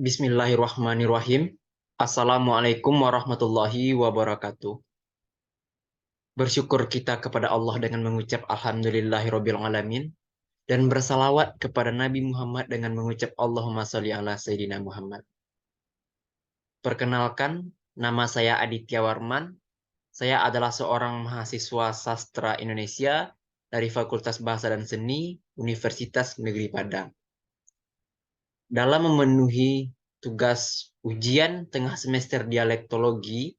Bismillahirrahmanirrahim. Assalamualaikum warahmatullahi wabarakatuh. Bersyukur kita kepada Allah dengan mengucap Alhamdulillahirabbil alamin dan bersalawat kepada Nabi Muhammad dengan mengucap Allahumma sholli ala Sayyidina Muhammad. Perkenalkan, nama saya Aditya Warman. Saya adalah seorang mahasiswa sastra Indonesia dari Fakultas Bahasa dan Seni Universitas Negeri Padang. Dalam memenuhi tugas ujian tengah semester dialektologi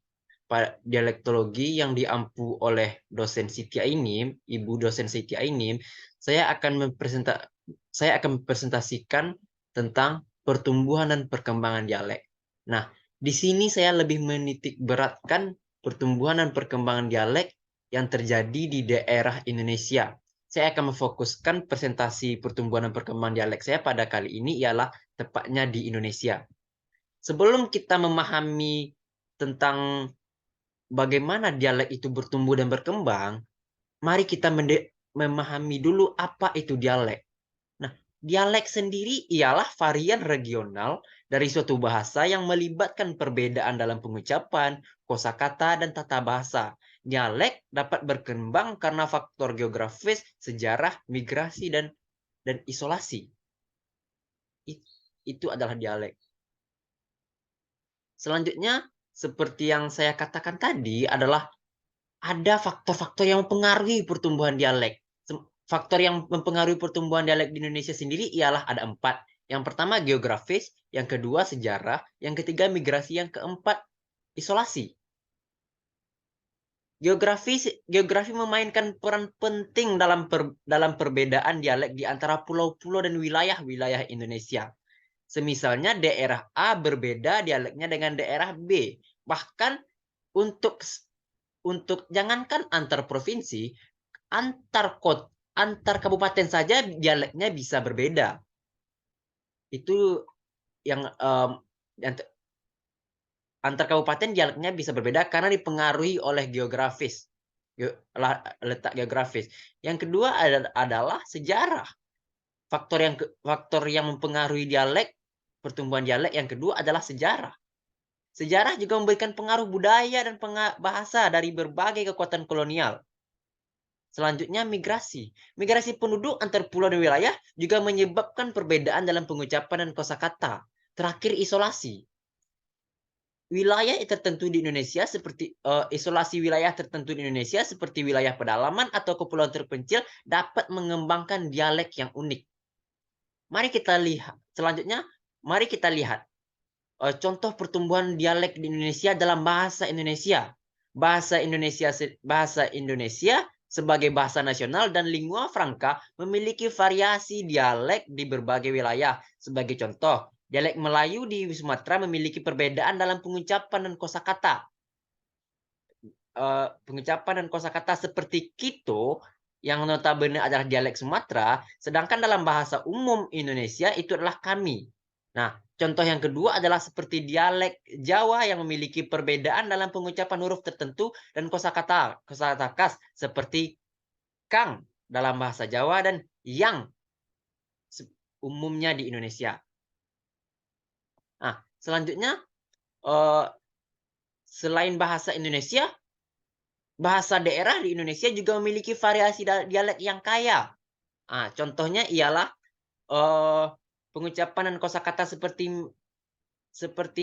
yang diampu oleh dosen Siti Ainim, Ibu dosen Siti Ainim, saya akan mempresentasikan tentang pertumbuhan dan perkembangan dialek. Nah, di sini saya lebih menitik beratkan pertumbuhan dan perkembangan dialek yang terjadi di daerah Indonesia. Saya akan memfokuskan presentasi pertumbuhan dan perkembangan dialek saya pada kali ini ialah tepatnya di Indonesia. Sebelum kita memahami tentang bagaimana dialek itu bertumbuh dan berkembang, mari kita memahami dulu apa itu dialek. Nah, dialek sendiri ialah varian regional dari suatu bahasa yang melibatkan perbedaan dalam pengucapan, kosakata, dan tata bahasa. Dialek dapat berkembang karena faktor geografis, sejarah, migrasi, dan isolasi. Itu adalah dialek. Selanjutnya, seperti yang saya katakan tadi, adalah ada faktor-faktor yang mempengaruhi pertumbuhan dialek. Faktor yang mempengaruhi pertumbuhan dialek di Indonesia sendiri ialah ada 4. Yang pertama geografis, yang kedua sejarah, yang ketiga migrasi, yang keempat isolasi. Geografi memainkan peran penting dalam perbedaan dialek di antara pulau-pulau dan wilayah-wilayah Indonesia. Semisalnya daerah A berbeda dialeknya dengan daerah B. Bahkan untuk jangankan antar provinsi, antar kabupaten saja dialeknya bisa berbeda. Itu yang antar kabupaten dialeknya bisa berbeda karena dipengaruhi oleh geografis, letak geografis. Yang kedua adalah sejarah. Faktor yang mempengaruhi pertumbuhan dialek yang kedua adalah sejarah. Sejarah juga memberikan pengaruh budaya dan bahasa dari berbagai kekuatan kolonial. Selanjutnya migrasi. Migrasi penduduk antar pulau dan wilayah juga menyebabkan perbedaan dalam pengucapan dan kosakata. Terakhir isolasi. Wilayah tertentu di Indonesia isolasi wilayah tertentu di Indonesia seperti wilayah pedalaman atau kepulauan terpencil dapat mengembangkan dialek yang unik. Selanjutnya, mari kita lihat contoh pertumbuhan dialek di Indonesia dalam bahasa Indonesia. Bahasa Indonesia sebagai bahasa nasional dan lingua franca memiliki variasi dialek di berbagai wilayah. Sebagai contoh, dialek Melayu di Sumatera memiliki perbedaan dalam pengucapan dan kosakata. Pengucapan dan kosakata seperti Kito yang notabene adalah dialek Sumatera, sedangkan dalam bahasa umum Indonesia itu adalah kami. Nah, contoh yang kedua adalah seperti dialek Jawa yang memiliki perbedaan dalam pengucapan huruf tertentu dan kosakata khas seperti Kang dalam bahasa Jawa dan Yang umumnya di Indonesia. Nah, selanjutnya selain bahasa Indonesia, bahasa daerah di Indonesia juga memiliki variasi dialek yang kaya. Nah, contohnya ialah pengucapan dan kosakata seperti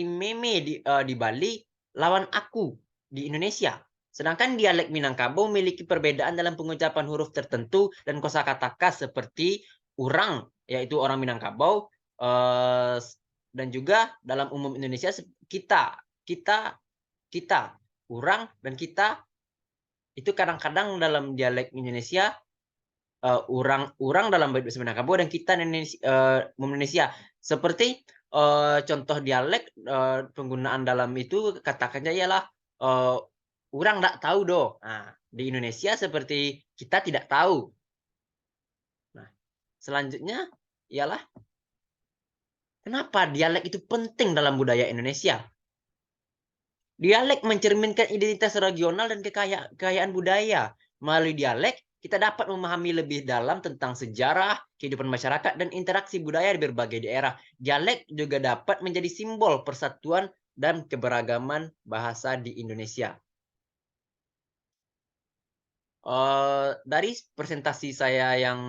meme di Bali lawan aku di Indonesia. Sedangkan dialek Minangkabau memiliki perbedaan dalam pengucapan huruf tertentu dan kosakata khas seperti urang, yaitu orang Minangkabau, dan juga dalam umum Indonesia kita, urang dan kita itu kadang-kadang dalam dialek Indonesia urang dalam bahasa Minangkabau dan kita Indonesia. Seperti contoh dialek penggunaan dalam itu katakannya ialah urang nggak tahu doh. Nah, di Indonesia seperti kita tidak tahu. Nah, selanjutnya ialah kenapa dialek itu penting dalam budaya Indonesia? Dialek mencerminkan identitas regional dan kekayaan budaya. Melalui dialek, kita dapat memahami lebih dalam tentang sejarah, kehidupan masyarakat, dan interaksi budaya di berbagai daerah. Dialek juga dapat menjadi simbol persatuan dan keberagaman bahasa di Indonesia. Dari presentasi saya yang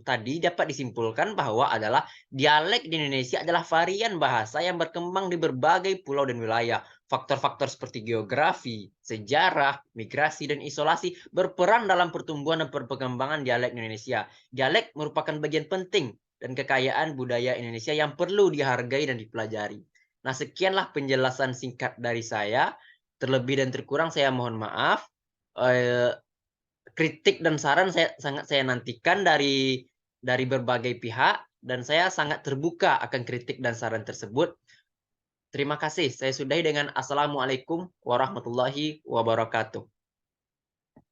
tadi dapat disimpulkan bahwa adalah dialek di Indonesia adalah varian bahasa yang berkembang di berbagai pulau dan wilayah. Faktor-faktor seperti geografi, sejarah, migrasi, dan isolasi berperan dalam pertumbuhan dan perkembangan dialek Indonesia. Dialek merupakan bagian penting dan kekayaan budaya Indonesia yang perlu dihargai dan dipelajari. Nah, sekianlah penjelasan singkat dari saya. Terlebih dan terkurang saya mohon maaf. Eh, Kritik dan saran saya nantikan dari berbagai pihak dan saya sangat terbuka akan kritik dan saran tersebut. Terima kasih. Saya sudahi dengan assalamualaikum warahmatullahi wabarakatuh.